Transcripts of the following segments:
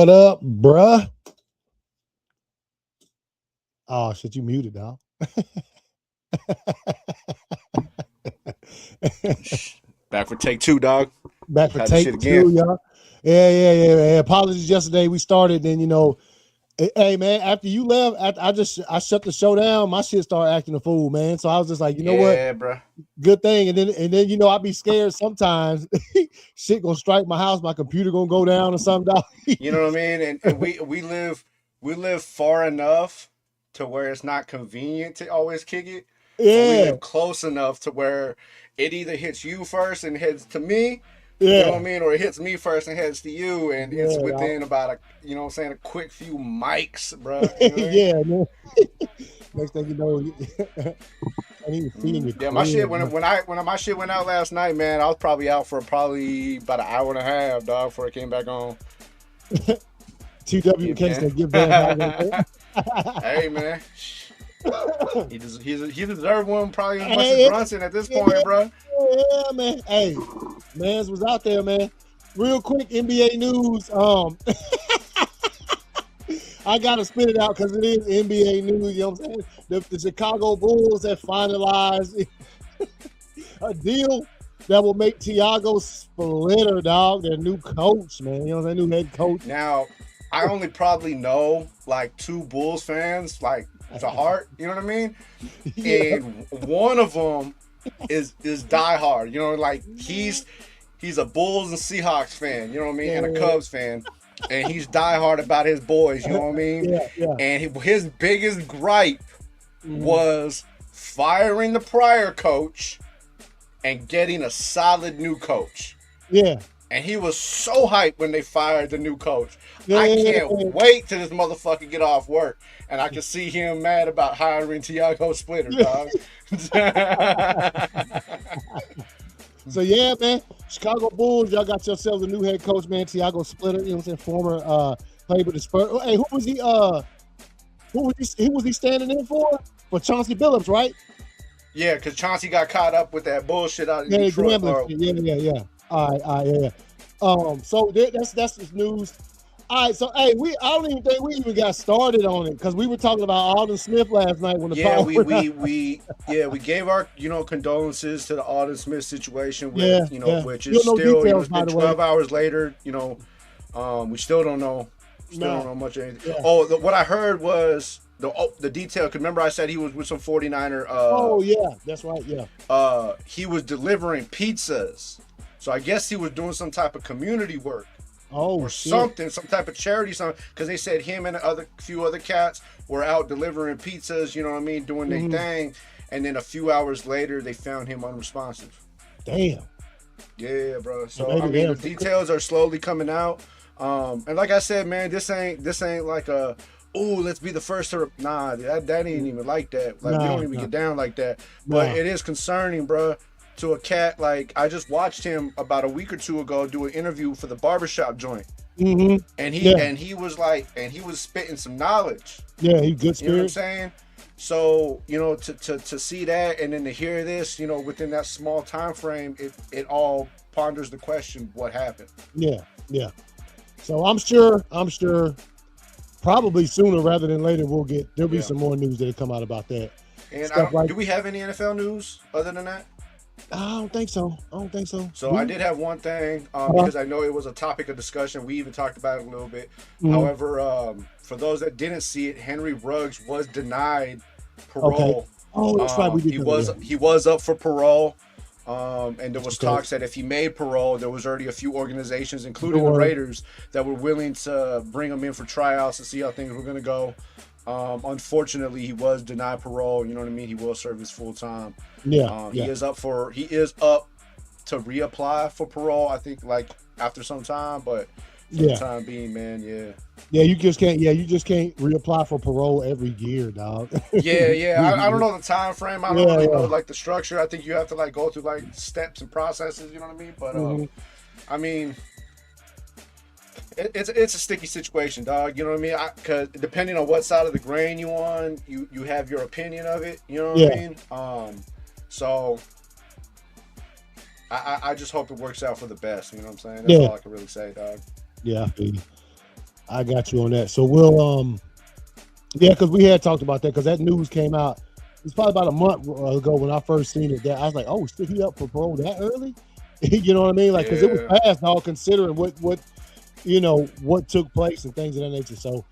What up, bruh? Oh shit, you muted, dog. Back for take two, dog. Back for Had the take shit again. 2, y'all. Yeah. Apologies yesterday. We started, and hey man, after you left, I shut the show down. My shit started acting a fool, man. So I was just like, you know what? Yeah, bro. Good thing. And then I be scared sometimes. Shit gonna strike my house. My computer gonna go down or something. Dog. You know what I mean? And we live far enough to where it's not convenient to always kick it, but we Yeah, live close enough to where it either hits you first and heads to me, you know what I yeah, mean, or it hits me first and heads to you, and it's yeah, dog. within about you know what I'm saying, a quick few mics, bro. You know what I mean? Yeah, man. Next thing you know, I need to see in your Yeah, my shit crib. when my shit went out last night, man, I was probably out for probably about an hour and a half, dog, before it came back on. TW Yeah, in case they give Van man. Hey, man. He deserved one probably as much as Brunson at this point, bro. Yeah, man. Hey, Mans was out there, man. Real quick, NBA news. I gotta spit it out because it is NBA news. You know what I'm saying? The Chicago Bulls have finalized a deal that will make Thiago Splitter, dog, their new coach, man. You know what I'm saying? New head coach. Now, I only probably know like two Bulls fans, like to heart. You know what I mean? Yeah. And one of them is diehard. You know, like he's a Bulls and Seahawks fan. You know what I mean? And a Cubs fan. And he's diehard about his boys. You know what I mean? Yeah. And his biggest gripe was firing the prior coach and getting a solid new coach. Yeah. And he was so hyped when they fired the new coach. Yeah. I can't wait till this motherfucker get off work and I can see him mad about hiring Thiago Splitter, dog. So yeah, man, Chicago Bulls, y'all got yourselves a new head coach, man, Thiago Splitter. You know what I'm saying? Former played with the Spurs. Hey, who was he standing in for? For Chauncey Billups, right? Yeah, because Chauncey got caught up with that bullshit out in Yeah, Detroit. yeah. All right, yeah. So that's the news. All right, so hey, I don't even think we even got started on it because we were talking about Alden Smith last night when the we gave our condolences to the Alden Smith situation with which is still still details, it's been 12 hours later. We still don't know. Don't know much of anything. Yeah. What I heard was the detail. Cause remember I said he was with some 49er. Yeah, that's right. Yeah. He was delivering pizzas, so I guess he was doing some type of community work. Or something, some type of charity, something. Because they said him and few other cats were out delivering pizzas. You know what I mean, doing their thing. And then a few hours later, they found him unresponsive. Damn. Yeah, bro. So the details are slowly coming out. And like I said, man, this ain't like a let's be the first to that ain't even like that. Like we don't even get down like that. But it is concerning, bro. To a cat, like I just watched him about a week or two ago do an interview for the barbershop joint. And he was spitting some knowledge. Yeah, he's good spirit. You know what I'm saying? So, to see that and then to hear this, within that small time frame, it all ponders the question, what happened? Yeah. So I'm sure probably sooner rather than later there'll be some more news that'll come out about that. And do we have any NFL news other than that? I don't think so. So I did have one thing because I know it was a topic of discussion. We even talked about it a little bit. However, for those that didn't see it, Henry Ruggs was denied parole. Okay. Oh, that's right. He was up for parole. And there was talks that if he made parole, there was already a few organizations, including the Raiders, that were willing to bring him in for tryouts to see how things were going to go. Unfortunately, he was denied parole. You know what I mean? He will serve his full time. Yeah. He is up to reapply for parole. I think like after some time, but for the time being, man, yeah, you just can't reapply for parole every year, dog. I don't know the time frame. I don't really know like the structure. I think you have to like go through like steps and processes. You know what I mean? But I mean. It's a sticky situation, dog. You know what I mean? Because depending on what side of the grain you on, you have your opinion of it. You know what I mean? So I just hope it works out for the best. You know what I'm saying? That's all I can really say, dog. Yeah. I got you on that. So we'll yeah, because we had talked about that because that news came out. It's probably about a month ago when I first seen it. That I was like, oh, shit, he up for parole that early? You know what I mean? Like, because it was fast, all considering what what took place and things of that nature. So,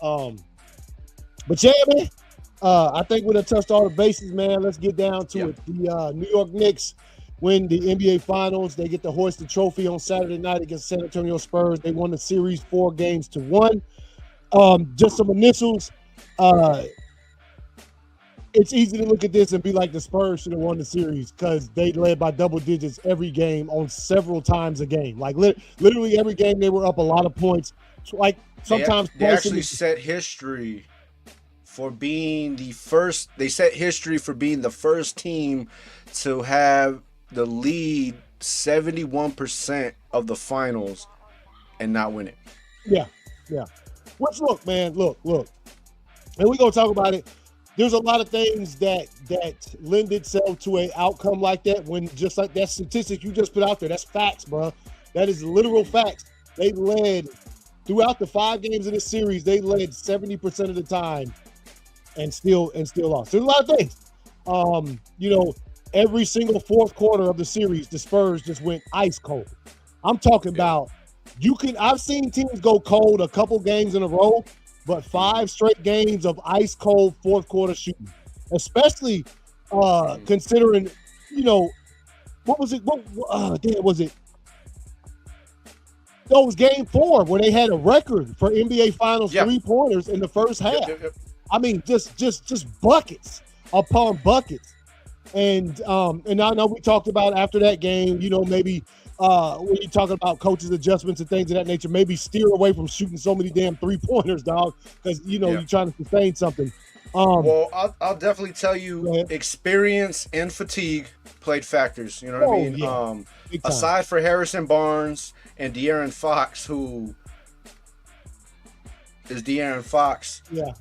but yeah, man, I think we done touched all the bases, man. Let's get down to it. The New York Knicks win the NBA Finals. They get to hoist the trophy on Saturday night against San Antonio Spurs. They won the series 4-1. Just some initials. It's easy to look at this and be like the Spurs should have won the series because they led by double digits every game on several times a game. Like literally every game they were up a lot of points. Like sometimes they actually set history for being the first. They set history for being the first team to have the lead 71% of the finals and not win it. Yeah. Which look, man, look, and we're gonna talk about it. There's a lot of things that lend itself to an outcome like that when just like that statistic you just put out there, that's facts, bro. That is literal facts. They led throughout the 5 games of this series, they led 70% of the time and still lost. There's a lot of things. Every single fourth quarter of the series, the Spurs just went ice cold. I'm talking about I've seen teams go cold a couple games in a row, but 5 straight games of ice cold fourth quarter shooting, especially considering, what was it? Was it? That was game 4 where they had a record for NBA Finals 3-pointers in the first half. I mean, just buckets upon buckets. And I know we talked about after that game, maybe when you're talking about coaches' adjustments and things of that nature, maybe steer away from shooting so many damn 3-pointers, dog, because you're trying to sustain something. Well, I'll definitely tell you, experience and fatigue played factors. You know what I mean? Yeah. Aside for Harrison Barnes and De'Aaron Fox, who is De'Aaron Fox. Yeah.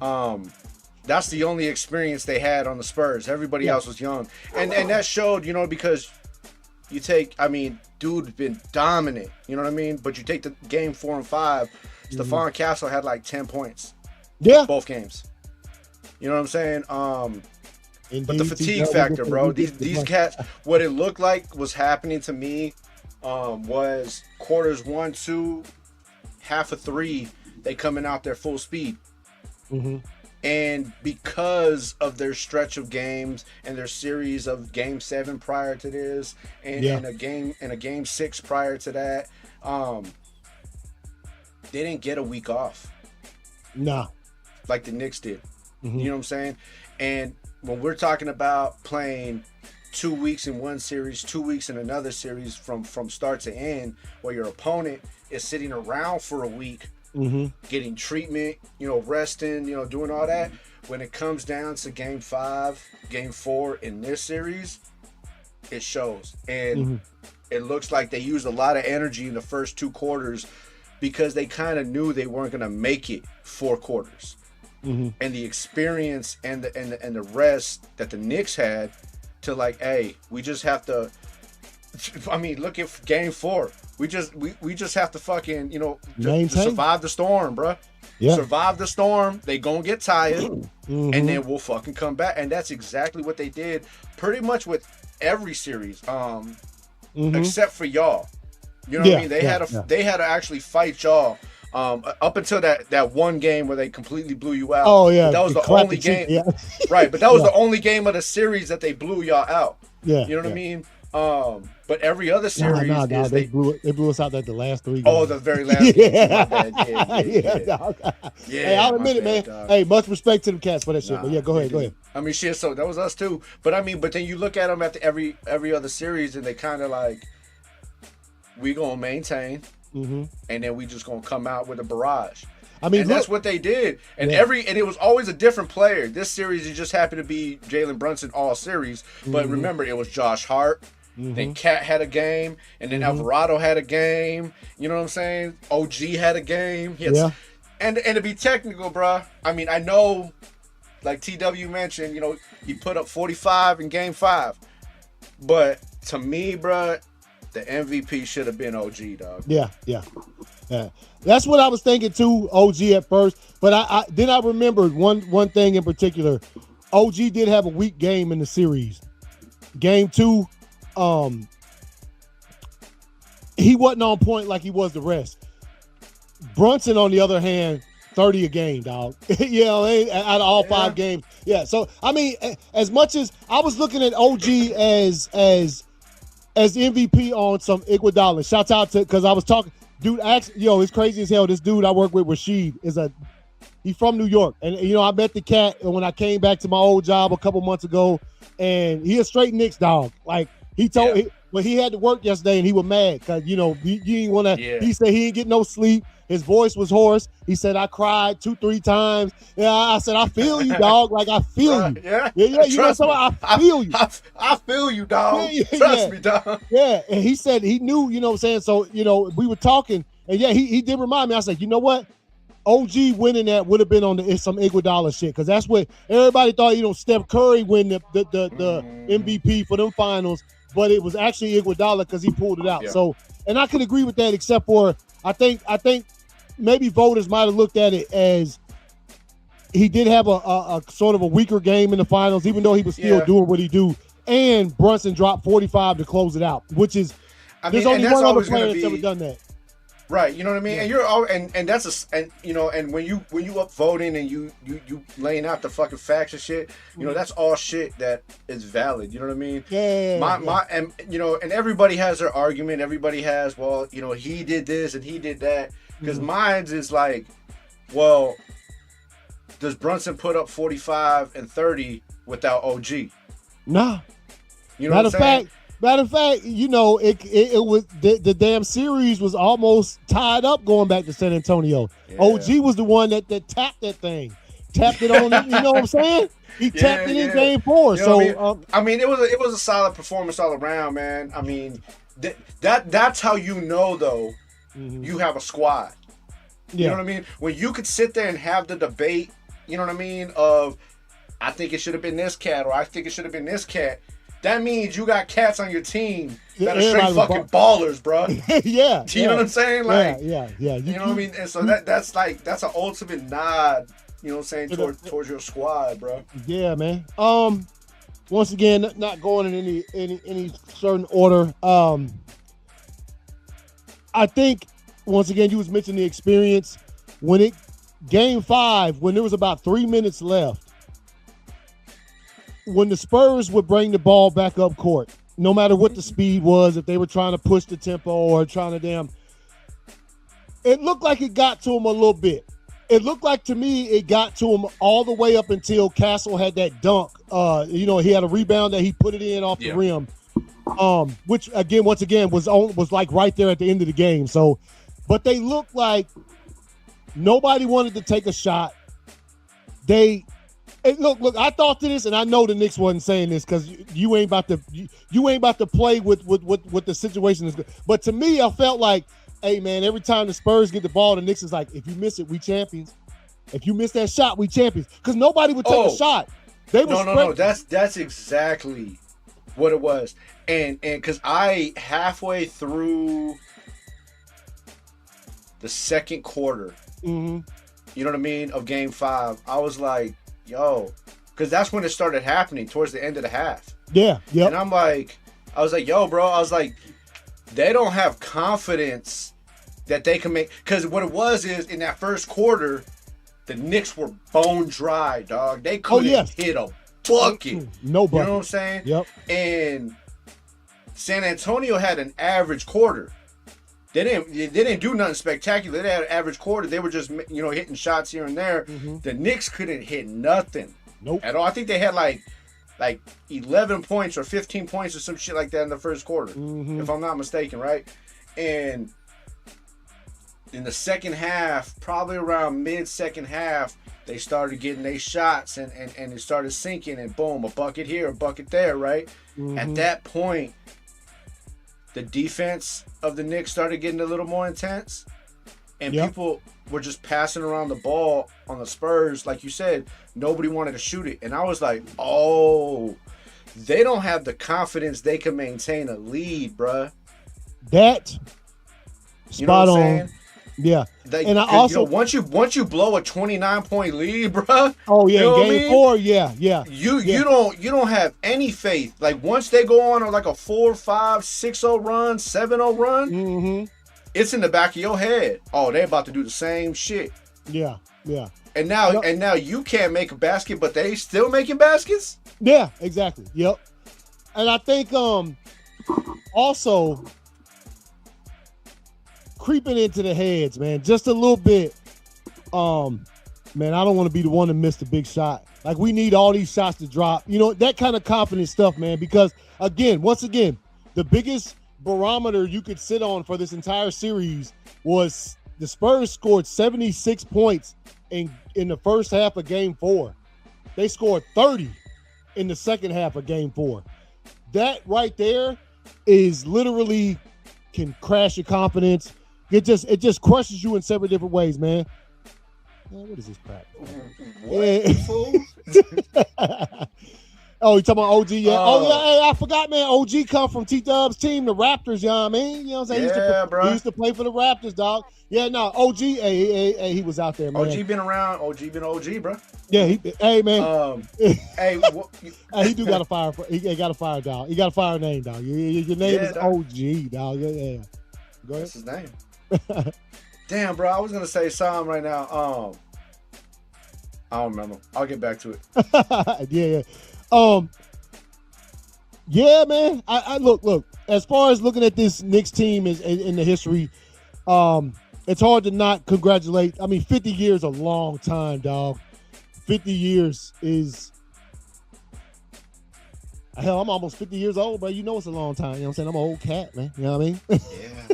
That's the only experience they had on the Spurs. Everybody else was young, and that showed, because you take, dude's been dominant. You know what I mean? But you take the game 4 and 5. Stephon Castle had like 10 points. Yeah. Both games. You know what I'm saying? Indeed, but the fatigue factor, bro. These cats, what it looked like was happening to me was quarters 1, 2, half of 3, they coming out their full speed. Mm-hmm. And because of their stretch of games and their series of game 7 prior to this and a game 6 prior to that, they didn't get a week off. Nah. Like the Knicks did. Mm-hmm. You know what I'm saying? And when we're talking about playing 2 weeks in one series, 2 weeks in another series from start to end, where your opponent is sitting around for a week, getting treatment, resting, doing all that. When it comes down to game 5, game 4 in this series, it shows. And it looks like they used a lot of energy in the first 2 quarters because they kind of knew they weren't going to make it 4 quarters. And the experience and the rest that the Knicks had to hey, we just have to. Look at game 4. We just have to fucking just survive the storm, bro. Yeah. Survive the storm. They gonna get tired, and then we'll fucking come back. And that's exactly what they did, pretty much with every series, except for y'all. You know what I mean? They had to actually fight y'all. Up until that one game where they completely blew you out. Oh yeah, but that was the only game, right? But that was the only game of the series that they blew y'all out. Yeah, you know what I mean. But every other series, they blew us out at the last 3 games. Oh, the very last game. My bad. Hey, I'll admit it, man. Dog. Hey, much respect to the cats for that shit. But go ahead. Shit. So that was us too. But then you look at them at every other series, and they kind of we gonna maintain. And then we just gonna come out with a barrage. That's what they did. And and it was always a different player. This series, it just happened to be Jalen Brunson all series. But remember, it was Josh Hart. Then Cat had a game, and then Alvarado had a game. You know what I'm saying? OG had a game. And to be technical, bro. I know, like TW mentioned, he put up 45 in game 5. But to me, bro, the MVP should have been OG, dog. Yeah. Yeah. That's what I was thinking too, OG at first. But I then I remembered one thing in particular. OG did have a weak game in the series. Game 2, he wasn't on point like he was the rest. Brunson, on the other hand, 30 a game, dog. You know, out of all 5 games. Yeah. So I mean, as much as I was looking at OG as MVP on some Iguodala. Shouts out to, because I was talking, dude. Actually, it's crazy as hell. This dude I work with, Rashid, he's from New York, and I met the cat when I came back to my old job a couple months ago, and he a straight Knicks dog. Like he told when he had to work yesterday, and he was mad because he didn't want to. Yeah. He said he didn't get no sleep. His voice was hoarse. He said I cried 2-3 times. Yeah, I said I feel you, dog. Like I feel you. Yeah. You know, so I feel you. I feel you, dog. Trust me, dog. Yeah, and he said he knew. You know what I'm saying? So we were talking, and he did remind me. I said, you know what? OG winning that would have been on some Iguodala shit, because that's what everybody thought. Steph Curry win the MVP for them finals, but it was actually Iguodala because he pulled it out. Yeah. So, and I can agree with that, except for I think maybe voters might have looked at it as he did have a sort of a weaker game in the finals, even though he was still doing what he do. And Brunson dropped 45 to close it out, which is there's only one other player that's ever done that. Right, you know what I mean, and you're all, and that's and when you up voting and you laying out the fucking facts and shit, that's all shit that is valid. You know what I mean? Yeah. And and everybody has their argument. Everybody has, well, he did this and he did that. Because mine's is like, well, does Brunson put up 45 and 30 without OG? Nah. You know what I'm saying? Matter of fact, it was the damn series was almost tied up going back to San Antonio. Yeah. OG was the one that tapped that thing, tapped it on. You know what I'm saying? He tapped it in game 4. I mean, it was a solid performance all around, man. I mean, that's how though. Mm-hmm. You have a squad. You know what I mean? When you could sit there and have the debate, you know what I mean, of I think it should have been this cat or I think it should have been this cat. That means you got cats on your team that are straight fucking ballers, bro. Yeah. You know what I'm saying? Like, yeah. You know what I mean? And so that's an ultimate nod, you know what I'm saying, towards your squad, bro. Yeah, man. Once again, not going in any certain order. I think once again you was mentioning the experience when game 5, when there was about 3 minutes left. When the Spurs would bring the ball back up court, no matter what the speed was, if they were trying to push the tempo or trying to it looked like it got to them a little bit. It looked like to me it got to him all the way up until Castle had that dunk. He had a rebound that he put it in off the rim, which once again was like right there at the end of the game. So, but they looked like nobody wanted to take a shot. Look, I thought to this, and I know the Knicks wasn't saying this because you ain't about to play with the situation is good. But to me, I felt like, hey man, every time the Spurs get the ball, the Knicks is like, if you miss it, we champions. If you miss that shot, we champions. Because nobody would take a shot. No. That's exactly what it was. And because I halfway through the second quarter, you know what I mean, of game 5, I was like, yo, because that's when it started happening towards the end of the half. Yeah. And I was like, yo, bro, I was like, they don't have confidence that they can make, because what it was is in that first quarter, the Knicks were bone dry, dog. They couldn't hit a bucket. No bucket. You know what I'm saying? Yep. And San Antonio had an average quarter. They didn't do nothing spectacular. They had an average quarter. They were just hitting shots here and there. Mm-hmm. The Knicks couldn't hit nothing at all. I think they had like 11 points or 15 points or some shit like that in the first quarter, if I'm not mistaken, right? And in the second half, probably around mid-second half, they started getting their shots and it started sinking, and boom, a bucket here, a bucket there, right? Mm-hmm. At that point, the defense of the Knicks started getting a little more intense, and people were just passing around the ball on the Spurs. Like you said, nobody wanted to shoot it. And I was like, oh, they don't have the confidence they can maintain a lead, bruh. That spot on. Yeah. And I also, once you blow a 29-point lead, bro. Oh yeah, game 4. Yeah. You don't have any faith. Like once they go on like a 4, 5, 6-0 run, 7-0 run, it's in the back of your head. Oh, they about to do the same shit. Yeah. And now you can't make a basket, but they still making baskets. Yeah, exactly. Yep. And I think also creeping into the heads, man, just a little bit. Man, I don't want to be the one to miss the big shot. Like we need all these shots to drop. You know, that kind of confident stuff, man, because once again, the biggest barometer you could sit on for this entire series was the Spurs scored 76 points in the first half of game 4. They scored 30 in the second half of game 4. That right there is literally can crash your confidence. It just crushes you in several different ways, man. What is this crap? What? Oh, you talking about OG? Yeah. Hey, I forgot, man. OG come from T-Dub's team, the Raptors, you know what I mean? You know what I'm saying? Bro. He used to play for the Raptors, dog. Yeah, no, OG, hey, he was out there, man. OG been around. OG been OG, bro. Yeah, hey, man. Hey, he do got to fire. He got to fire, dog. He got to fire a name, dog. Your name is dog. OG, dog. Yeah. Go ahead. That's his name. Damn, bro. I was gonna say something right now. I don't remember. I'll get back to it. Yeah. Yeah, man. I look. As far as looking at this Knicks team in the history, it's hard to not congratulate. I mean, 50 years a long time, dog. 50 years is hell. I'm almost 50 years old, bro. You know it's a long time. You know what I'm saying? I'm an old cat, man. You know what I mean? Yeah,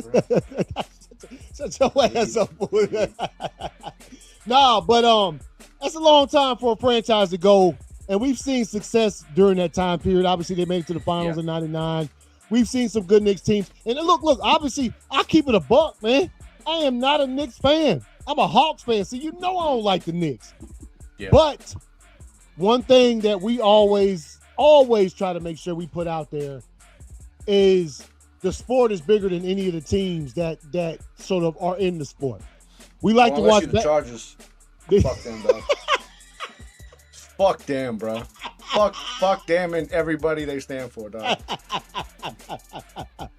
bro. Shut your ass up, boy. Nah, but that's a long time for a franchise to go. And we've seen success during that time period. Obviously, they made it to the finals in 99. We've seen some good Knicks teams. And look, obviously, I keep it a buck, man. I am not a Knicks fan. I'm a Hawks fan, so you know I don't like the Knicks. Yeah. But one thing that we always try to make sure we put out there is the sport is bigger than any of the teams that sort of are in the sport. We like to watch the Chargers. Fuck them, dog. Fuck them, bro. Fuck them and everybody they stand for, dog.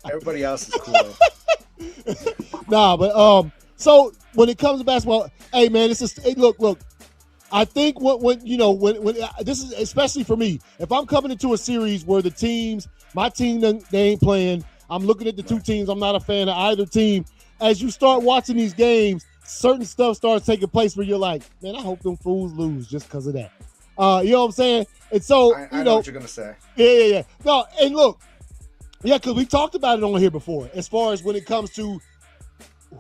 Everybody else is cool. Nah, but so when it comes to basketball, hey man, look. I think when this is especially for me, if I'm coming into a series where my team they ain't playing, I'm looking at the two teams. I'm not a fan of either team. As you start watching these games, certain stuff starts taking place where you're like, man, I hope them fools lose just because of that. You know what I'm saying? And so, I know what you're going to say. Yeah. No, and look, because we talked about it on here before, as far as when it comes to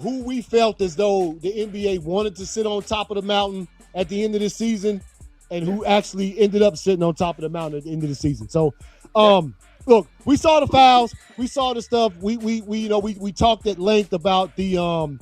who we felt as though the NBA wanted to sit on top of the mountain at the end of the season and who actually ended up sitting on top of the mountain at the end of the season. So, look, we saw the fouls. We saw the stuff. We talked at length about the,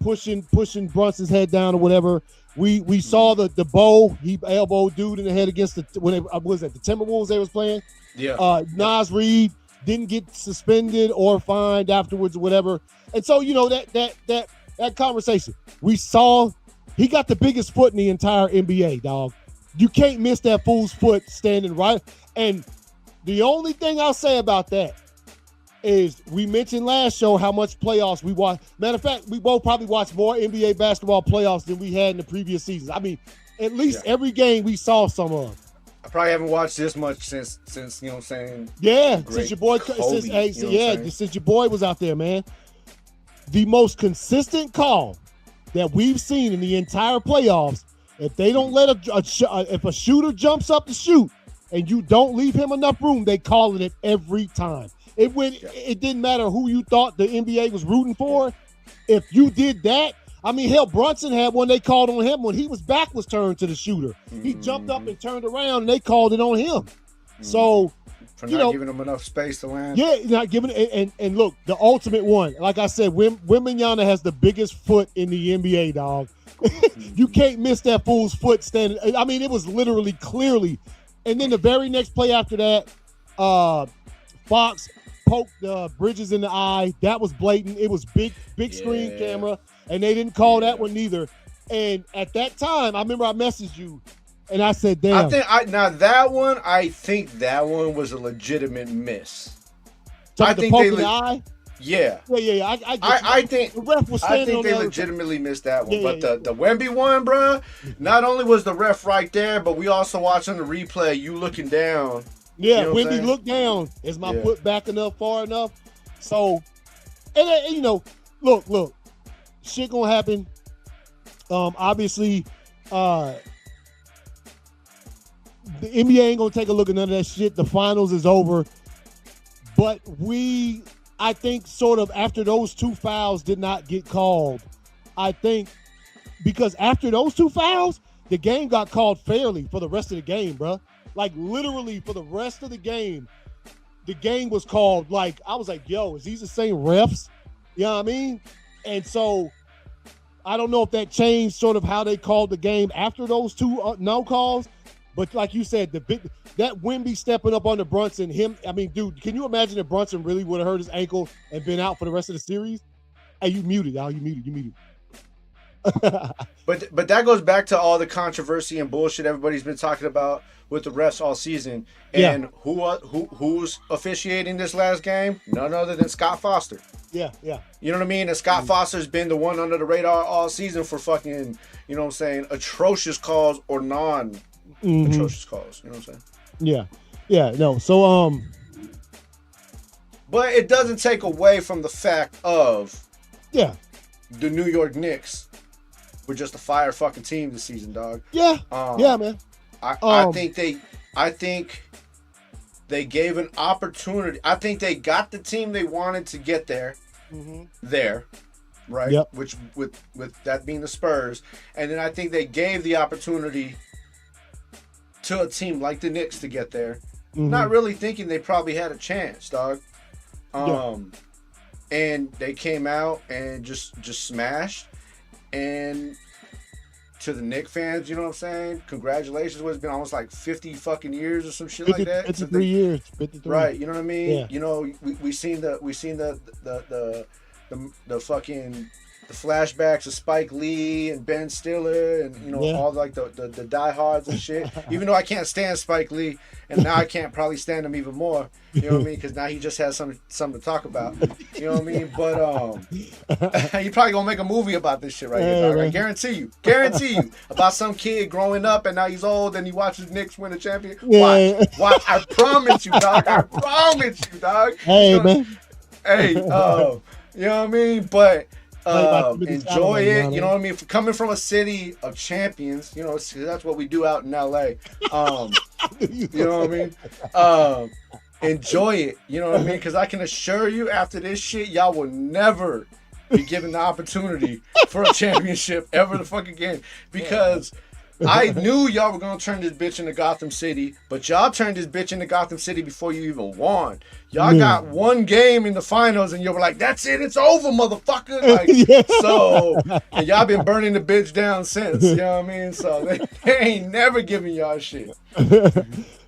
pushing Brunson's head down or whatever. We saw the bow. He elbowed dude in the head against the Timberwolves they was playing. Yeah. Nas Reed didn't get suspended or fined afterwards or whatever. And so, that conversation, we saw he got the biggest foot in the entire NBA, dog. You can't miss that fool's foot standing right. And the only thing I'll say about that is we mentioned last show how much playoffs we watched. Matter of fact, we both probably watched more NBA basketball playoffs than we had in the previous seasons. I mean, at least every game we saw some of. I probably haven't watched this much since you know what I'm saying. Yeah, since your boy since your boy was out there, man. The most consistent call that we've seen in the entire playoffs, if they don't let if a shooter jumps up to shoot and you don't leave him enough room, they calling it every time. It didn't matter who you thought the NBA was rooting for. If you did that, I mean, hell, Brunson had one they called on him when his back was turned to the shooter. He jumped up and turned around, and they called it on him. So, for not giving him enough space to land. Yeah, not giving it. And look, the ultimate one, like I said, Wembanyama has the biggest foot in the NBA, dog. You can't miss that fool's foot standing. I mean, it was literally clearly. And then the very next play after that, Fox poked Bridges in the eye. That was blatant. It was big screen camera. and they didn't call that one neither. And at that time, I remember I messaged you, and I said, "Damn." I think that one was a legitimate miss. I think the eye. Yeah. I think the ref was standing on they legitimately missed that one. But the Wemby one, bro, not only was the ref right there, but we also watched on the replay, you looking down. Yeah, Wemby looked down. Is my foot back enough, far enough? So, and look, shit gonna happen. Obviously, the NBA ain't gonna take a look at none of that shit. The finals is over. But I think sort of after those two fouls did not get called, I think because after those two fouls, the game got called fairly for the rest of the game, bro. Like literally for the rest of the game was called like, I was like, yo, is these the same refs? You know what I mean? And so I don't know if that changed sort of how they called the game after those two no calls. But like you said, that Wemby stepping up on the Brunson, dude, can you imagine if Brunson really would have hurt his ankle and been out for the rest of the series? Hey, you muted, Al. You muted. But that goes back to all the controversy and bullshit everybody's been talking about with the refs all season. And who's officiating this last game? None other than Scott Foster. Yeah. You know what I mean? And Scott Foster's been the one under the radar all season for fucking, you know what I'm saying, atrocious calls or atrocious calls. You know what I'm saying? Yeah. No. So but it doesn't take away from the fact of the New York Knicks were just a fire fucking team this season, dog. Yeah. Man. I think they gave an opportunity. I think they got the team they wanted to get there. There. Right? Yep. Which with that being the Spurs. And then I think they gave the opportunity to a team like the Knicks to get there, not really thinking they probably had a chance, dog. And they came out and just smashed. And to the Knicks fans, you know what I'm saying? Congratulations. It's been almost like 50 fucking years or some shit like that. 53 years. 53. Right, you know what I mean? Yeah. You know, we seen the fucking the flashbacks of Spike Lee and Ben Stiller and, you know, all like the diehards and shit. Even though I can't stand Spike Lee, and now I can't probably stand him even more. You know what I mean? Because now he just has something to talk about. You know what I mean? But you probably gonna make a movie about this shit right here, dog. I guarantee you. About some kid growing up and now he's old and he watches Knicks win a championship. Watch. I promise you, dog. Hey, man. Hey, you know what I mean? But enjoy it, you know what I mean? Coming from a city of champions, you know, that's what we do out in LA. You know what I mean? Enjoy it, you know what I mean? Because I can assure you, after this shit, y'all will never be given the opportunity for a championship ever the fucking again. Because I knew y'all were gonna turn this bitch into Gotham City, but y'all turned this bitch into Gotham City before you even won. Y'all got one game in the finals, and you were like, "That's it, it's over, motherfucker!" Like, so, and y'all been burning the bitch down since. You know what I mean? So they ain't never giving y'all shit.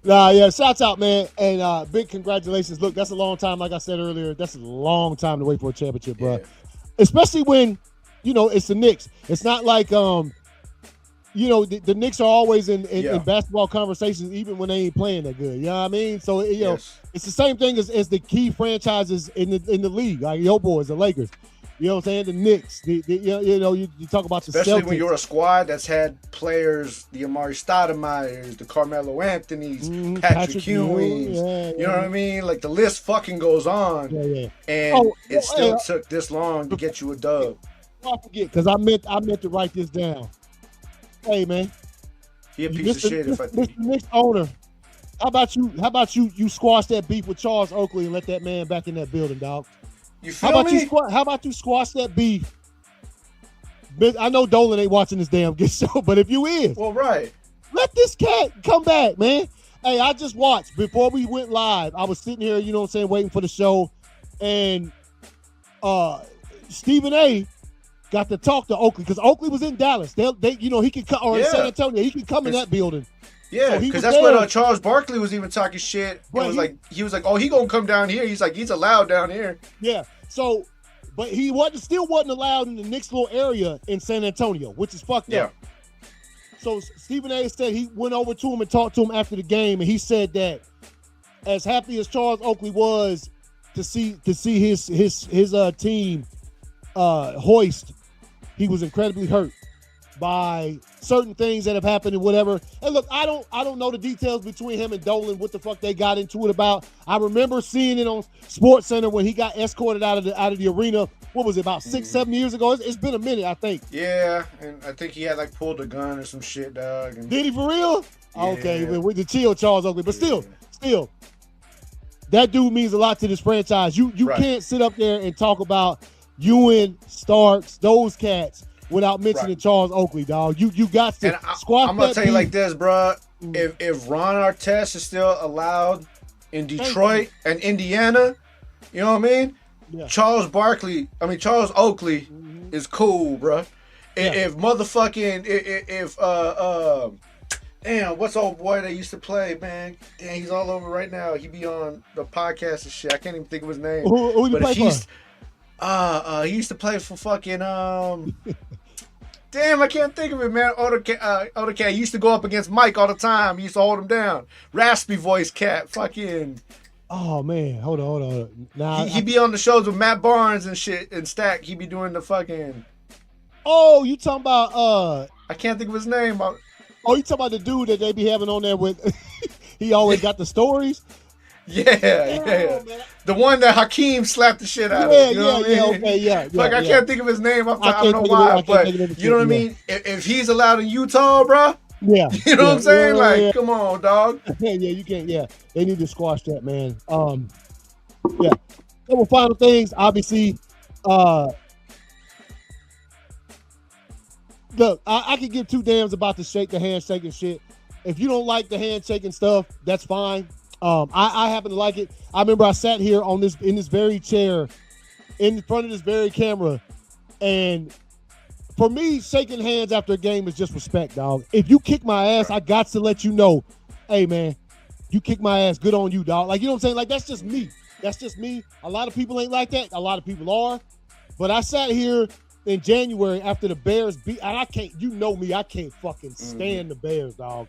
Shouts out, man, and big congratulations. Look, that's a long time. Like I said earlier, that's a long time to wait for a championship, bro. Especially when, you know, it's the Knicks. It's not like you know, the Knicks are always in basketball conversations, even when they ain't playing that good. You know what I mean? So, you know, it's the same thing as the key franchises in the league, like your boys, the Lakers. You know what I'm saying? The Knicks. You talk about the especially Celtics. when you're a squad that's had players, the Amari Stoudemires, the Carmelo Anthonys, Patrick Ewings. You know what I mean? Like, the list fucking goes on. And it still took this long to get you a dub. I forget, because I meant to write this down. Hey, man. He a piece of shit. Mr. Knicks owner, how about you squash that beef with Charles Oakley and let that man back in that building, dog? You feel me? How about you squash that beef? I know Dolan ain't watching this damn good show, but if you is, well, right. Let this cat come back, man. Hey, I just watched before we went live. I was sitting here, you know what I'm saying, waiting for the show, and Stephen A. got to talk to Oakley because Oakley was in Dallas. They you know, he could come, or in San Antonio, he could come in that building. Yeah, because that's when Charles Barkley was even talking shit. He was like, oh, he gonna come down here. He's like, he's allowed down here. Yeah. So But he still wasn't allowed in the Knicks little area in San Antonio, which is fucked up. So Stephen A. said he went over to him and talked to him after the game, and he said that as happy as Charles Oakley was to see his team hoist, he was incredibly hurt by certain things that have happened and whatever. And look, I don't know the details between him and Dolan, what the fuck they got into it about. I remember seeing it on Sports Center when he got escorted out of the arena. What was it, about 6-7 years ago? It's been a minute, I think. Yeah, and I think he had like pulled a gun or some shit, dog. And... Did he for real? Yeah. Okay, with the chill Charles Oakley, but still, that dude means a lot to this franchise. You can't sit up there and talk about Ewing, Starks, those cats without mentioning Charles Oakley, dog. You got to squash that. I'm gonna tell you like this, bro. If Ron Artest is still allowed in Detroit and Indiana, you know what I mean? Yeah. Charles Oakley is cool, bro. If motherfucking damn, what's old boy that used to play, man? Damn, he's all over right now. He be on the podcast and shit. I can't even think of his name. Who you play for? He used to play for fucking damn, I can't think of it, man. Other cat. He used to go up against Mike all the time. He used to hold him down. Raspy voice cat. Fucking. Oh man, hold on. Now he be on the shows with Matt Barnes and shit and Stack. He be doing the fucking. Oh, you talking about I can't think of his name. Oh, you talking about the dude that they be having on there with? He always got the stories. Yeah. The one that Hakeem slapped the shit out of. You know what I mean? Okay, Like I can't think of his name. I don't know why, but you know what I mean. If he's allowed in Utah, bro. Yeah. You know what I'm saying? Come on, dog. Yeah, you can't. Yeah, they need to squash that, man. Yeah. Couple final things. Obviously, look, I could give two damns about the handshake and shit. If you don't like the handshaking stuff, that's fine. I happen to like it. I remember I sat here in this very chair, in front of this very camera, and for me, shaking hands after a game is just respect, dog. If you kick my ass, I got to let you know, hey man, you kick my ass, good on you, dog. Like, you know what I'm saying? Like, that's just me. That's just me. A lot of people ain't like that. A lot of people are. But I sat here in January after the Bears beat, and I can't, you know me, I can't fucking stand the Bears, dog.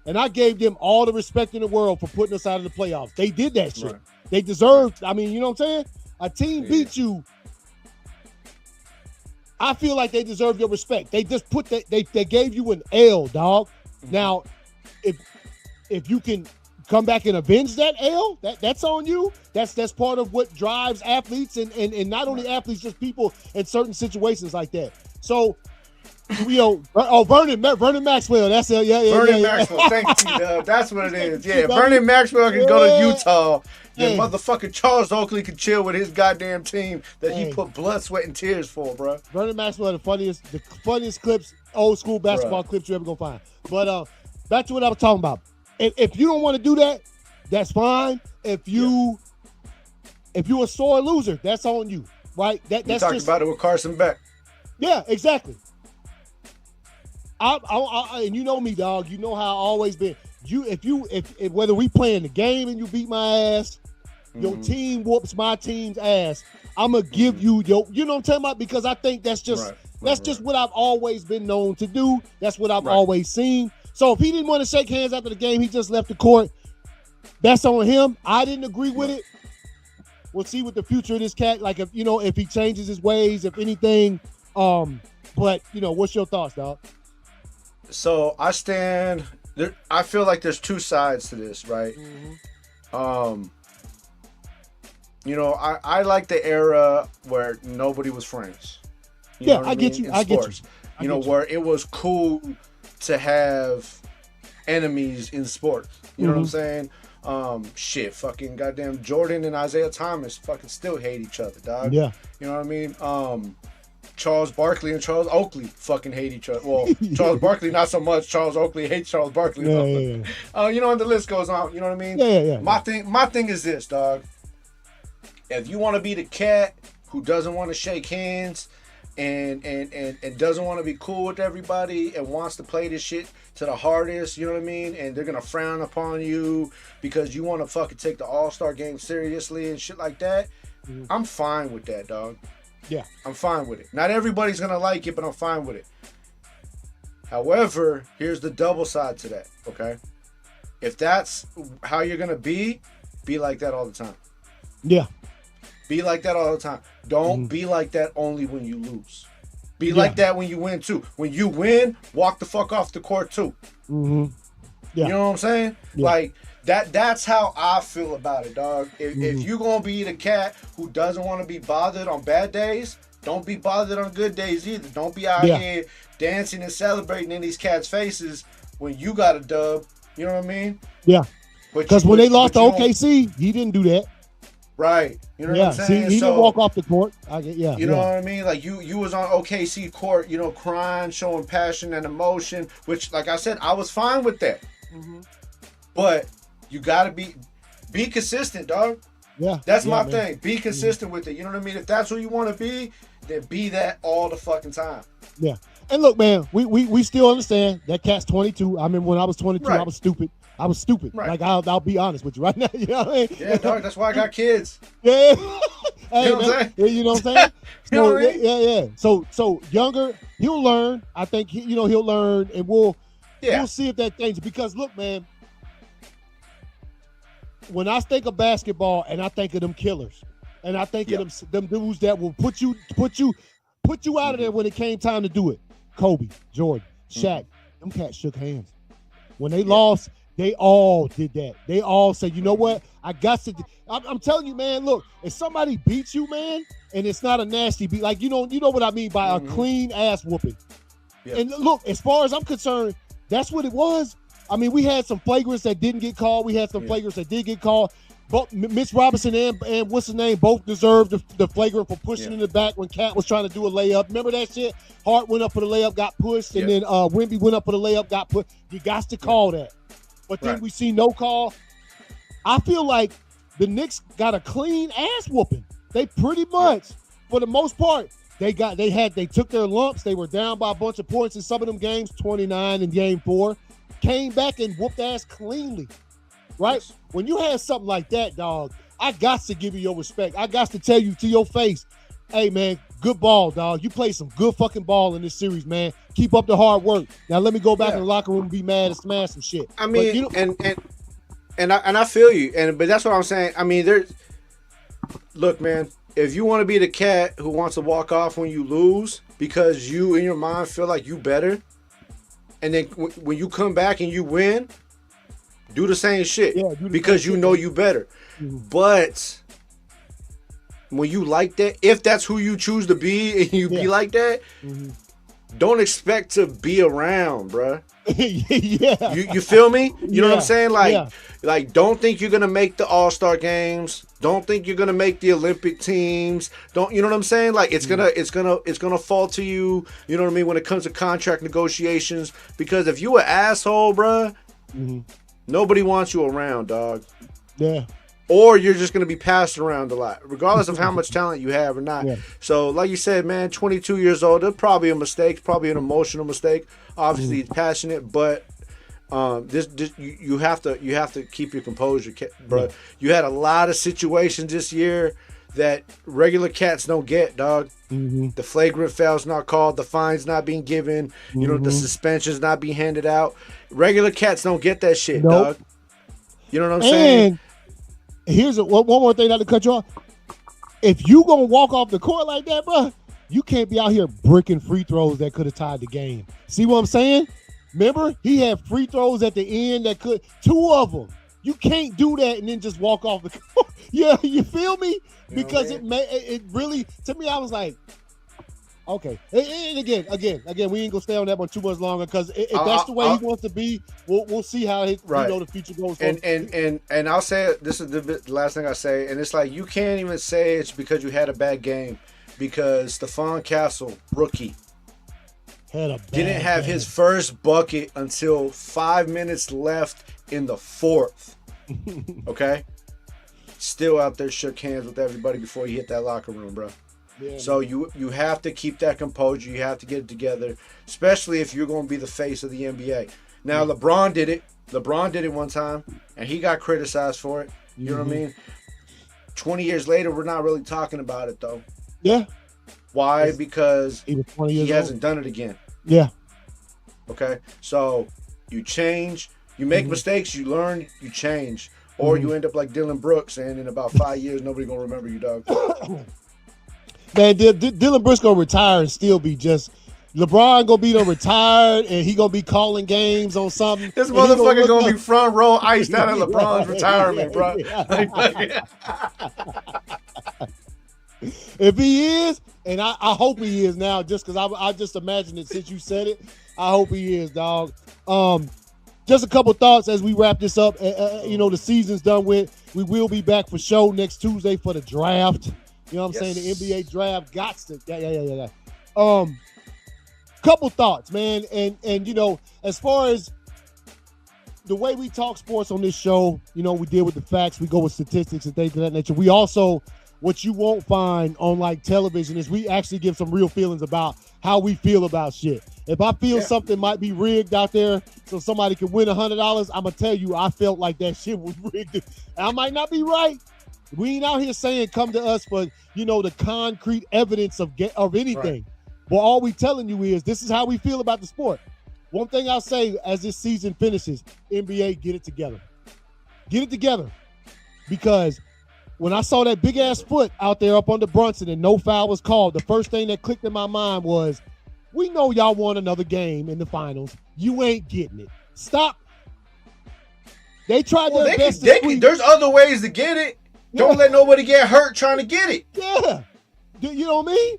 And I gave them all the respect in the world for putting us out of the playoffs. They did that shit. Right. They deserved, I mean, you know what I'm saying? A team beat you. I feel like they deserve your respect. They just put that, they gave you an L, dog. Now, if you can come back and avenge that L, that's on you. That's part of what drives athletes and not only athletes, just people in certain situations like that. So, Vernon Maxwell. That's it. Vernon Maxwell. Thank you, Dub. That's what it is. Yeah, Vernon Maxwell can go to Utah. Then motherfucking Charles Oakley can chill with his goddamn team that he put blood, sweat, and tears for, bro. Vernon Maxwell, the funniest clips, old school basketball clips you're ever gonna find. But back to what I was talking about. If you don't want to do that, that's fine. If you're a sore loser, that's on you, right? We talked about it with Carson Beck. Yeah, exactly. I and you know me, dog. You know how I always been. If whether we playing the game and you beat my ass, your team whoops my team's ass, I'm gonna give you your. You know what I'm talking about? Because I think that's just just what I've always been known to do. That's what I've always seen. So if he didn't want to shake hands after the game, he just left the court. That's on him. I didn't agree with it. We'll see what the future of this cat. Like if he changes his ways, if anything. But what's your thoughts, dog? So I stand there. I feel like there's two sides to this, right? I like the era where nobody was friends. I get you. Where it was cool to have enemies in sports. You know what I'm saying? Fucking goddamn Jordan and Isaiah Thomas fucking still hate each other, dog. Yeah. You know what I mean? Charles Barkley and Charles Oakley fucking hate each other. Well, Charles Barkley not so much. Charles Oakley hates Charles Barkley. And the list goes on. You know what I mean? Yeah. My thing is this, dog. If you want to be the cat who doesn't want to shake hands and doesn't want to be cool with everybody and wants to play this shit to the hardest, you know what I mean? And they're gonna frown upon you because you want to fucking take the All-Star game seriously and shit like that. I'm fine with that, dog. Yeah. I'm fine with it. Not everybody's gonna like it, but I'm fine with it. However, here's the double side to that, okay? If that's how you're gonna be like that all the time. Yeah. Be like that all the time. Don't be like that only when you lose. Be like that when you win too. When you win, walk the fuck off the court too. Mm-hmm. Yeah. You know what I'm saying? Yeah. Like that's how I feel about it, dog. If you gonna be the cat who doesn't want to be bothered on bad days, don't be bothered on good days either. Don't be out here dancing and celebrating in these cats' faces when you got a dub. You know what I mean? Yeah. Because when they lost to OKC, he didn't do that. Right. You know what I'm saying? See, he didn't walk off the court. You know what I mean? Like you was on OKC court, you know, crying, showing passion and emotion, which, like I said, I was fine with that. Mm-hmm. But you gotta be consistent, dog. Yeah. That's my thing. Be consistent with it. You know what I mean? If that's who you want to be, then be that all the fucking time. Yeah. And look, man, we still understand that cat's 22. I remember when I was 22, I was stupid. Right. Like I'll be honest with you right now. You know what I mean? Yeah, dog. That's why I got kids. Yeah. Hey, you know what I'm saying? You know what I'm saying? You know what I mean? Yeah. So younger, he'll learn. I think he'll learn, and we'll see if that changes. Because look, man, when I think of basketball, and I think of them killers, and I think of them dudes that will put you out of there when it came time to do it. Kobe, Jordan, Shaq, them cats shook hands. When they lost, they all did that. They all said, you know what? I got to. I'm telling you, man, look, if somebody beats you, man, and it's not a nasty beat, like, you know what I mean by a clean ass whooping. Yeah. And look, as far as I'm concerned, that's what it was. I mean, we had some flagrants that didn't get called. We had some flagrants that did get called. Both Mitch Robinson and what's his name both deserved the flagrant for pushing in the back when Cat was trying to do a layup. Remember that shit? Hart went up for the layup, got pushed, and then Wemby went up for the layup, got pushed. You got to call that. But then we see no call. I feel like the Knicks got a clean ass whooping. They pretty much, for the most part, they took their lumps. They were down by a bunch of points in some of them games, 29 in game 4. Came back and whooped ass cleanly. Right? Yes. When you have something like that, dog, I got to give you your respect. I got to tell you to your face, hey, man, good ball, dog. You played some good fucking ball in this series, man. Keep up the hard work. Now let me go back in the locker room and be mad and smash some shit. I mean, and I feel you, but that's what I'm saying. I mean, look, man, if you want to be the cat who wants to walk off when you lose because you in your mind feel like you better, and then when you come back and you win, do the same shit because you know you better. Mm-hmm. But when you like that, if that's who you choose to be and you be like that, don't expect to be around, bruh. You feel me? You know what I'm saying? Like don't think you're gonna make the All-Star games. Don't think you're gonna make the Olympic teams. Don't, you know what I'm saying? Like it's gonna fall to you. You know what I mean when it comes to contract negotiations. Because if you an asshole, bruh, nobody wants you around, dog. Yeah. Or you're just going to be passed around a lot, regardless of how much talent you have or not. Yeah. So, like you said, man, 22 years old, that's probably a mistake, probably an emotional mistake. Obviously, he's passionate, but you have to keep your composure, bro. Yeah. You had a lot of situations this year that regular cats don't get, dog. The flagrant foul's not called, the fine's not being given, you know, the suspension's not being handed out. Regular cats don't get that shit, dog. You know what I'm saying? Here's one more thing, not to cut you off. If you gonna walk off the court like that, bro, you can't be out here bricking free throws that could have tied the game. See what I'm saying? Remember, he had free throws at the end that could, 2 of them. You can't do that and then just walk off the court. Yeah, you feel me? Because it really, to me, I was like, okay. And again, we ain't gonna stay on that one too much longer because if that's the way he wants to be, we'll see how the future goes. And I'll say it, this is the last thing I say, and it's like you can't even say it's because you had a bad game, because Stephon Castle, rookie, didn't have his first bucket until 5 minutes left in the 4th. Okay, still out there shook hands with everybody before he hit that locker room, bro. Yeah, so you have to keep that composure. You have to get it together, especially if you're going to be the face of the NBA. Now, LeBron did it. LeBron did it one time, and he got criticized for it. You know what I mean? 20 years later, we're not really talking about it, though. Yeah. Why? Because he hasn't old. done it again. Yeah. Okay. So you change, you make mistakes, you learn, you change. Or you end up like Dylan Brooks, and in about 5 years, nobody going to remember you, dog. Man, Dylan Brooks going to retire and still be just... LeBron going to be retired, and he going to be calling games on something. This motherfucker going to be front row iced out at LeBron's retirement, bro. If he is, and I hope he is now, just because I just imagined it since you said it, I hope he is, dog. Just a couple thoughts as we wrap this up. The season's done with. We will be back for show next Tuesday for the draft. You know what I'm saying? The NBA draft got to. Yeah. Couple thoughts, man. And as far as the way we talk sports on this show, we deal with the facts. We go with statistics and things of that nature. We also, what you won't find on like television is we actually give some real feelings about how we feel about shit. If I feel something might be rigged out there so somebody can win $100, I'm going to tell you I felt like that shit was rigged. I might not be right. We ain't out here saying come to us for, the concrete evidence of anything. Right. But all we telling you is this is how we feel about the sport. One thing I'll say as this season finishes, NBA, get it together. Get it together. Because when I saw that big-ass foot out there up under Brunson and no foul was called, the first thing that clicked in my mind was, we know y'all won another game in the finals. You ain't getting it. Stop. They tried their best to squeeze. There's other ways to get it. Don't let nobody get hurt trying to get it. Yeah. You know what I mean?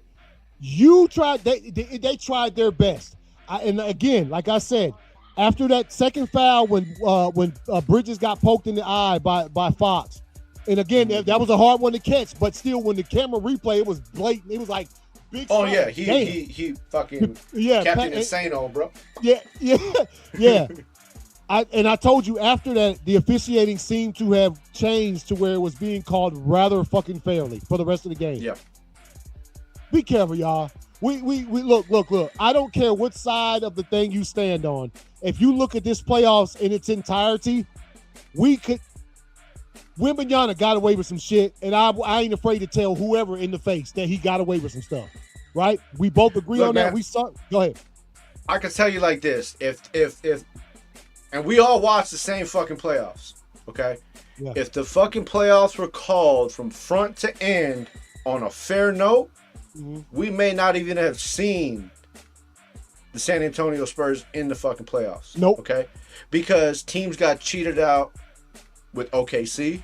You tried. They tried their best. And again, like I said, after that second foul when Bridges got poked in the eye by Fox, and again, that was a hard one to catch, but still when the camera replay, it was blatant. It was like, big oh, yeah. He fucking Captain Insano, bro. Yeah. I told you after that, the officiating seemed to have changed to where it was being called rather fucking fairly for the rest of the game. Yeah. Be careful, y'all. We look. I don't care what side of the thing you stand on. If you look at this playoffs in its entirety, Wembanyama got away with some shit, and I ain't afraid to tell whoever in the face that he got away with some stuff. Right? We both agree on that. Go ahead. I can tell you like this: if and we all watch the same fucking playoffs, okay? Yeah. If the fucking playoffs were called from front to end on a fair note, we may not even have seen the San Antonio Spurs in the fucking playoffs. Nope. Okay? Because teams got cheated out with OKC.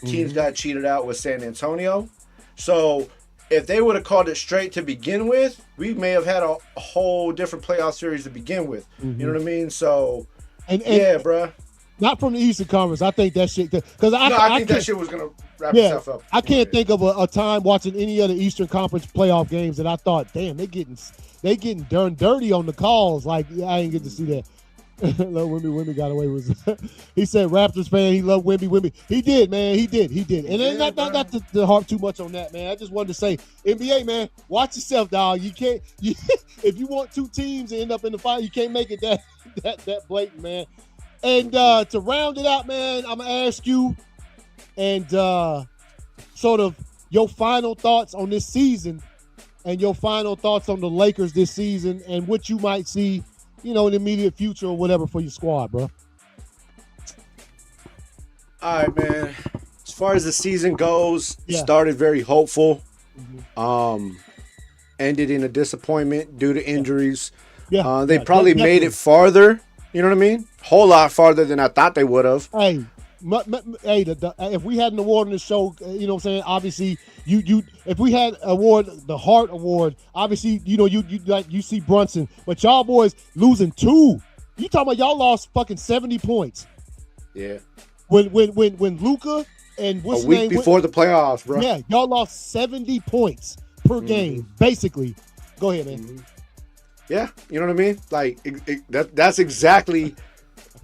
Teams got cheated out with San Antonio. So if they would have called it straight to begin with, we may have had a whole different playoff series to begin with. You know what I mean? So, yeah, bro. Not from the Eastern Conference. I think that shit, because I think that shit was gonna wrap itself up. I can't think of a time watching any other Eastern Conference playoff games that I thought, damn, they getting darn dirty on the calls. Like, I ain't get to see that. Wemby got away with it. He said Raptors fan, he loved Wemby. He did, man. He did. And not to harp too much on that, man. I just wanted to say, NBA, man, watch yourself, dog. You can't. If you want two teams to end up in the final, you can't make it that blatant, man. And to round it out, man, I'm gonna ask you, and sort of your final thoughts on this season, and your final thoughts on the Lakers this season, and what you might see, in the immediate future or whatever for your squad, bro. All right, man. As far as the season goes, it started very hopeful. Ended in a disappointment due to injuries. They probably made it farther. You know what I mean? Whole lot farther than I thought they would have. Hey, if we had an award on the show, you know what I'm saying? Obviously, if we had the Hart Award, obviously, you see Brunson, but y'all boys losing 2. You talking about y'all lost fucking 70 points. Yeah. When Luka and what's a week before the playoffs, bro. Yeah, y'all lost 70 points per game, basically. Go ahead, man. Yeah, you know what I mean? Like, that's exactly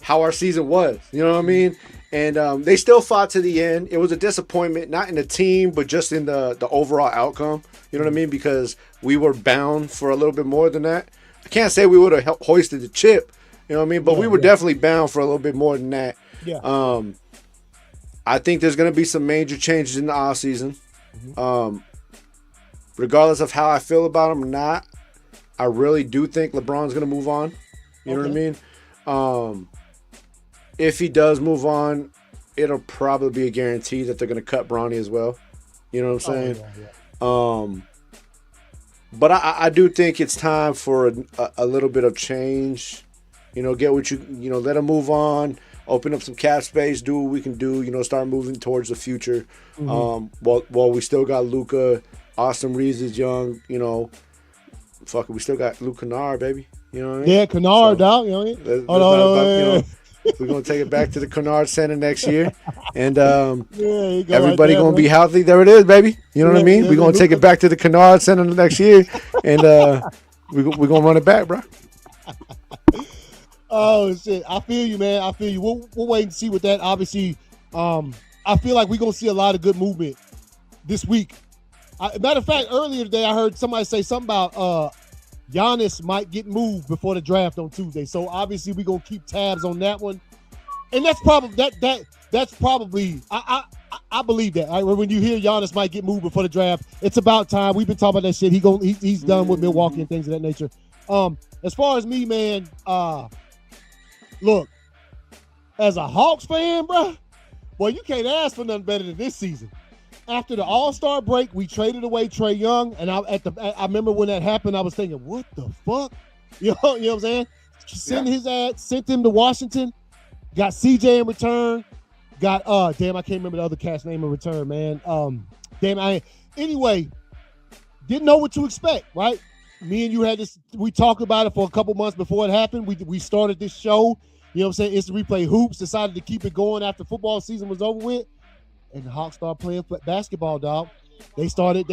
how our season was. You know what I mean? And they still fought to the end. It was a disappointment, not in the team, but just in the overall outcome. You know what I mean? Because we were bound for a little bit more than that. I can't say we would have hoisted the chip. You know what I mean? But we were definitely bound for a little bit more than that. Yeah. I think there's going to be some major changes in the offseason. regardless of how I feel about him or not, I really do think LeBron's going to move on. You know what I mean? If he does move on, it'll probably be a guarantee that they're going to cut Bronny as well. You know what I'm saying? But I do think it's time for a little bit of change. You know, get what you know, let him move on, open up some cap space, do what we can do, you know, start moving towards the future. While we still got Luka, Austin Reeves is young, you know, fuck it, we still got Luke Kennard, baby. You know what I mean? Yeah, Kennard, dog. You know what I mean? We're going to take it back to the Kennard Center next year. And everybody going to be healthy. There it is, baby. You know what I mean? We're going to take it back to the Kennard Center next year. And we're going to run it back, bro. Oh, shit. I feel you, man. I feel you. We'll wait and see with that. Obviously, I feel like we're going to see a lot of good movement this week. Matter of fact, earlier today, I heard somebody say something about Giannis might get moved before the draft on Tuesday. So obviously we're gonna keep tabs on that one. And that's probably that's probably I believe that. When you hear Giannis might get moved before the draft, it's about time. We've been talking about that shit. He's done with Milwaukee and things of that nature. As far as me, man, look, as a Hawks fan, bro, boy, you can't ask for nothing better than this season. After the All-Star break, we traded away Trae Young, and I remember when that happened, I was thinking, what the fuck? You know what I'm saying? Sent him to Washington, got CJ in return, got damn, I can't remember the other cat's name in return, man. Anyway, didn't know what to expect, right? Me and you had this, we talked about it for a couple months before it happened. We started this show, you know what I'm saying? Instant Replay Hoops, decided to keep it going after football season was over with. And the Hawks started playing basketball, dog. They started.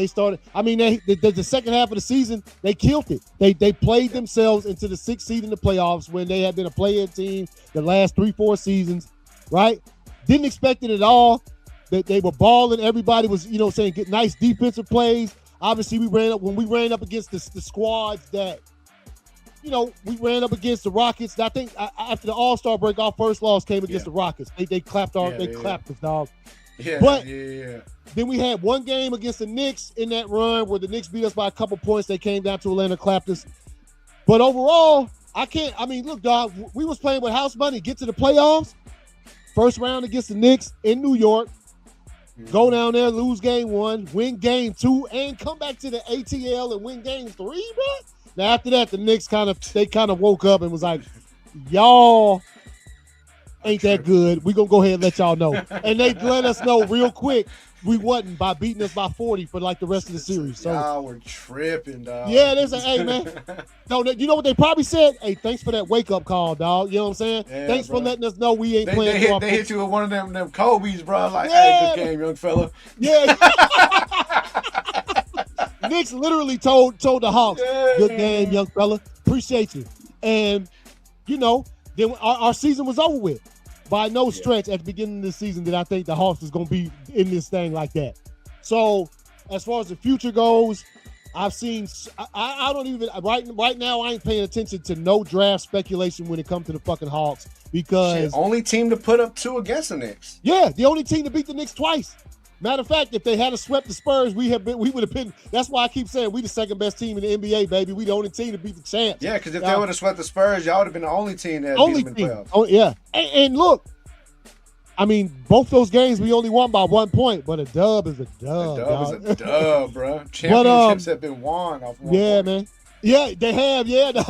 I mean, the second half of the season, they killed it. They played themselves into the 6th seed in the playoffs when they had been a play-in team the last 3-4 seasons, right? Didn't expect it at all. They were balling. Everybody was, you know, saying get nice defensive plays. Obviously, when we ran up against the squads that, you know, we ran up against the Rockets. I think after the All-Star break, our first loss came against the Rockets. They clapped clapped us, dog. Then we had one game against the Knicks in that run where the Knicks beat us by a couple points. They came down to Atlanta, clapped us. But overall, look, dog, we was playing with house money. Get to the playoffs, first round against the Knicks in New York, go down there, lose game 1, win game 2, and come back to the ATL and win game 3, bro. Now after that, the Knicks kind of woke up and was like, y'all ain't that good. We gonna go ahead and let y'all know. And they let us know real quick we wasn't by beating us by 40 for like the rest of the series. So y'all were tripping, dog. Yeah, they say, hey man. No, you know what they probably said? Hey, thanks for that wake up call, dog. You know what I'm saying? Yeah, thanks for letting us know we ain't playing. They hit you with one of them Kobe's, bro. Like, hey, good game, young fella. Yeah. Knicks literally told the Hawks, good game, young fella. Appreciate you. And you know, then our season was over with. By no stretch at the beginning of the season did I think the Hawks was going to be in this thing like that. So as far as the future goes, I've seen I don't even right now I ain't paying attention to no draft speculation when it comes to the fucking Hawks because only team to put up 2 against the Knicks. Yeah, the only team to beat the Knicks twice. Matter of fact, if they had swept the Spurs, we would have been. That's why I keep saying we the second best team in the NBA, baby. We the only team to beat the champs. Yeah, because if they would have swept the Spurs, y'all would have been the only team that beat them in the playoffs. Oh yeah, and look, I mean, both those games we only won by 1 point, but a dub is a dub. A dub is a dub, bro. Championships have been won off 1 point. Man. Yeah, they have. Yeah. No.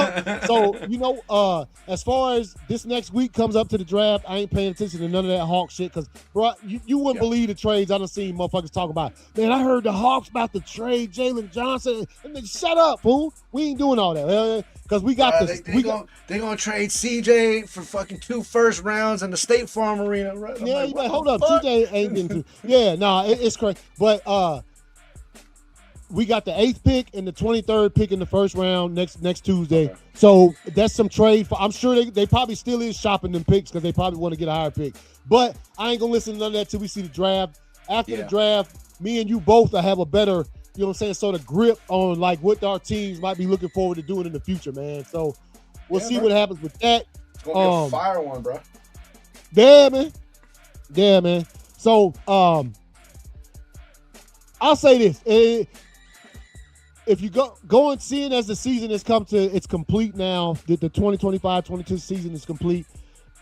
So, you know, as far as this next week comes up to the draft, I ain't paying attention to none of that Hawk shit because, bro, you wouldn't believe the trades I done seen motherfuckers talk about. Man, I heard the Hawks about to trade Jalen Johnson. And then shut up, fool. We ain't doing all that. Because we got this. They're going to trade CJ for fucking 2 first rounds in the State Farm Arena. Right? Yeah, like, you hold up. CJ ain't getting to. Yeah, nah, it's crazy. But, we got the 8th pick and the 23rd pick in the first round next Tuesday. Okay. So that's some trade. I'm sure they probably still is shopping them picks because they probably want to get a higher pick. But I ain't going to listen to none of that till we see the draft. After the draft, me and you both will have a better, you know what I'm saying, sort of grip on like what our teams might be looking forward to doing in the future, man. So we'll see what happens with that. It's going to be a fire one, bro. Yeah, man. Yeah, man. So I'll say this. if you go and seeing as the season has come to it's complete now, the 2025-22 season is complete.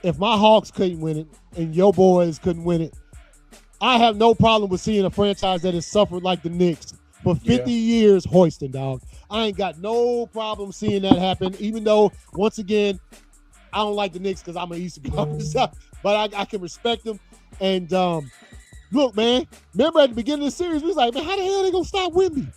If my Hawks couldn't win it and your boys couldn't win it, I have no problem with seeing a franchise that has suffered like the Knicks for 50 years hoisting, dog. I ain't got no problem seeing that happen, even though, once again, I don't like the Knicks because I'm an Eastern Conference, but I can respect them. And look, man, remember at the beginning of the series, we was like, man, how the hell are they going to stop Wemby?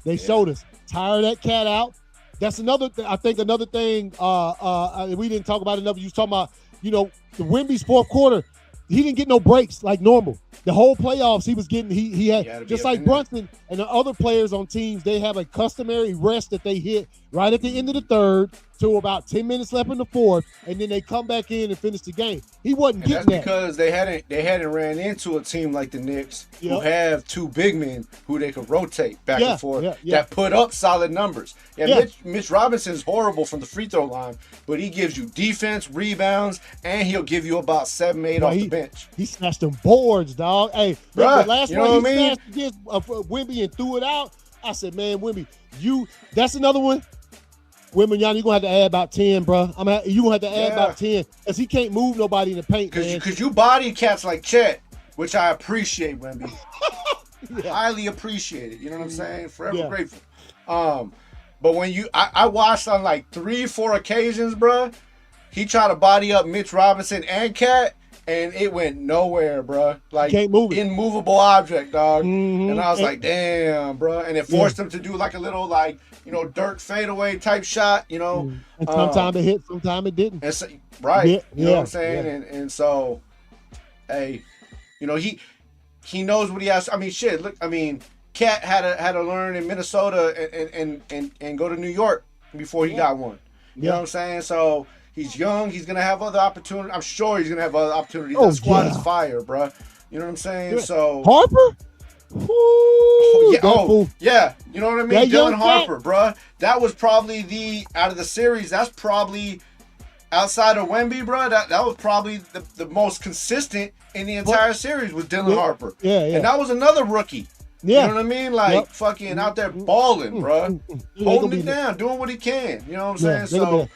They showed us. Tire that cat out. That's another I think another thing we didn't talk about enough. You was talking about, the Wemby's fourth quarter. He didn't get no breaks like normal. The whole playoffs he was getting, he had, just like Brunson and the other players on teams, they have a customary rest that they hit right at the end of the third to about 10 minutes left in the fourth, and then they come back in and finish the game. He wasn't getting that. That's because they hadn't ran into a team like the Knicks who have two big men who they could rotate back and forth that put up solid numbers. Mitch Robinson's horrible from the free throw line, but he gives you defense, rebounds, and he'll give you about 7-8 off the bench. He snatched them boards, dog. Hey, the last you know one he snatched against Wemby and threw it out. I said, man, Wemby, that's another one. Wemby, you're going to have to add about 10, bro. You're going to have to add about 10 because he can't move nobody in the paint, Because you body cats like Chet, which I appreciate, Wemby. Highly appreciate it. You know what I'm saying? Forever grateful. But when I watched on like 3-4 occasions, bro, he tried to body up Mitch Robinson and Cat, and it went nowhere, bro. Like, can't move it. Immovable object, dog. Mm-hmm. And I was like, damn, bro. And it forced him to do like a little, like, Dirk fadeaway type shot, And sometimes it hit, sometimes it didn't. And so, right. You know what I'm saying? Yeah. And so, hey, he knows what he has. I mean, shit, look, Cat had to learn in Minnesota and go to New York before he got one. You know what I'm saying? So he's young. He's gonna have other opportunities. I'm sure he's gonna have other opportunities. That squad is fire, bro. You know what I'm saying? So Harper. Ooh, You know what I mean? Dylan Harper, bro. That was probably out of the series. That's probably outside of Wemby, bro. That was probably the most consistent in the entire series was Dylan Harper. And that was another rookie. You know what I mean? Like, fucking out there balling, bro. Holding it down, doing what he can. You know what I'm saying? So,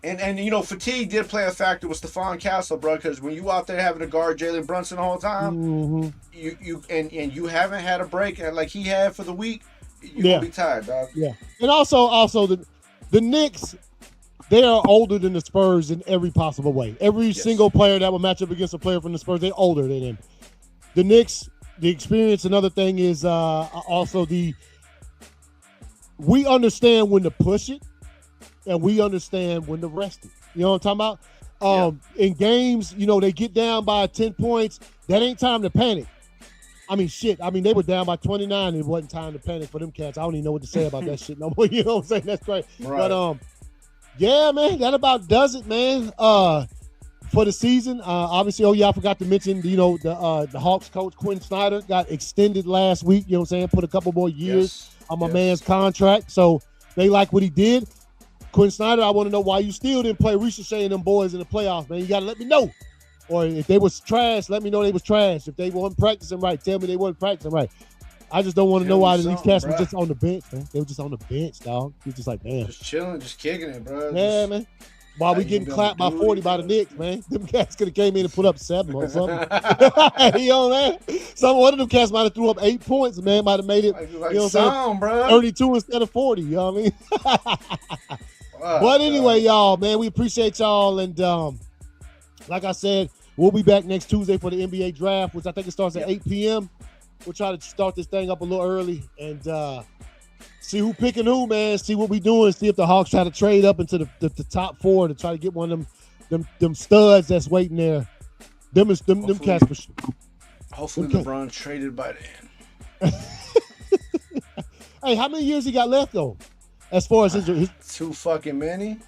and fatigue did play a factor with Stephon Castle, bro, because when you out there having to guard Jalen Brunson the whole time, you haven't had a break like he had for the week, you're going to be tired, dog. Yeah. And also the Knicks, they are older than the Spurs in every possible way. Every single player that will match up against a player from the Spurs, they're older than him. The Knicks, the experience, another thing is also we understand when to push it and we understand when to rest it. You know what I'm talking about? In games, they get down by 10 points. That ain't time to panic. They were down by 29 and it wasn't time to panic for them cats. I don't even know what to say about that shit no more. You know what I'm saying? That's great. Right. But, man, that about does it, man. For the season, obviously, I forgot to mention, the Hawks coach Quinn Snyder got extended last week. You know what I'm saying? Put a couple more years on my man's contract. So they like what he did. Quinn Snyder, I want to know why you still didn't play Ricochet and them boys in the playoffs, man. You got to let me know. Or if they was trash, let me know they was trash. If they weren't practicing right, tell me they wasn't practicing right. I just don't want to know why these cats were just on the bench, man. They were just on the bench, dog. You're just like, man. Just chilling, just kicking it, bro. Yeah, man. While we getting clapped by 40 by the Knicks, man. Them cats could have came in and put up 7 or something. You know, man. One of them cats might have threw up 8 points, man. Might have made it, bro. 32 instead of 40. You know what I mean? But anyway, y'all, man, we appreciate y'all. And like I said, we'll be back next Tuesday for the NBA draft, which I think it starts at 8 p.m. We'll try to start this thing up a little early and see who picking who, man. See what we doing. See if the Hawks try to trade up into the top 4 to try to get one of them studs that's waiting there. Them cats for sure. Hopefully LeBron traded by then. Hey, how many years he got left though? As far as his too fucking many.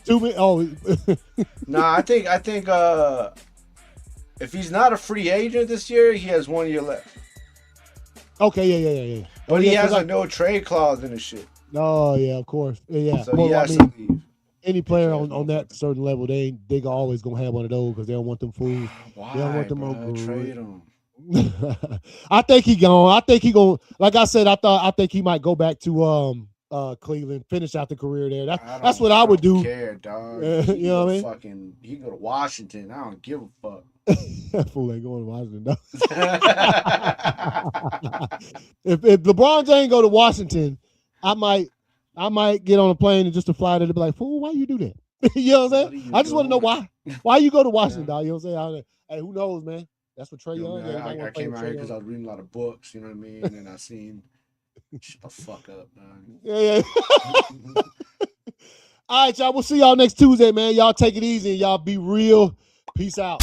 Too many. Oh, nah. I think if he's not a free agent this year, he has 1 year left. Okay, yeah. But he has a no trade clause in his shit. Oh yeah, of course. Yeah. So he has to leave. Any player on that certain level, they always gonna have one of those because they don't want them fools. Why? They don't want them bro? Trade them. I think he gone. I think he going. Like I said, I think he might go back to Cleveland, finish out the career there. That's what I would do. Care, dog. You know what I mean? He can go to Washington. I don't give a fuck. That fool ain't going to Washington. No. if LeBron James go to Washington, I might get on a plane and just to fly there to be like, fool, why you do that? You know what I'm saying? I just want to know why. Why you go to Washington, dog? You know what I'm saying? Hey, who knows, man? That's what Trae Young. I came out here because I was reading a lot of books. You know what I mean? And I seen shut the fuck up, dog. Yeah. All right, y'all. We'll see y'all next Tuesday, man. Y'all take it easy and y'all be real. Peace out.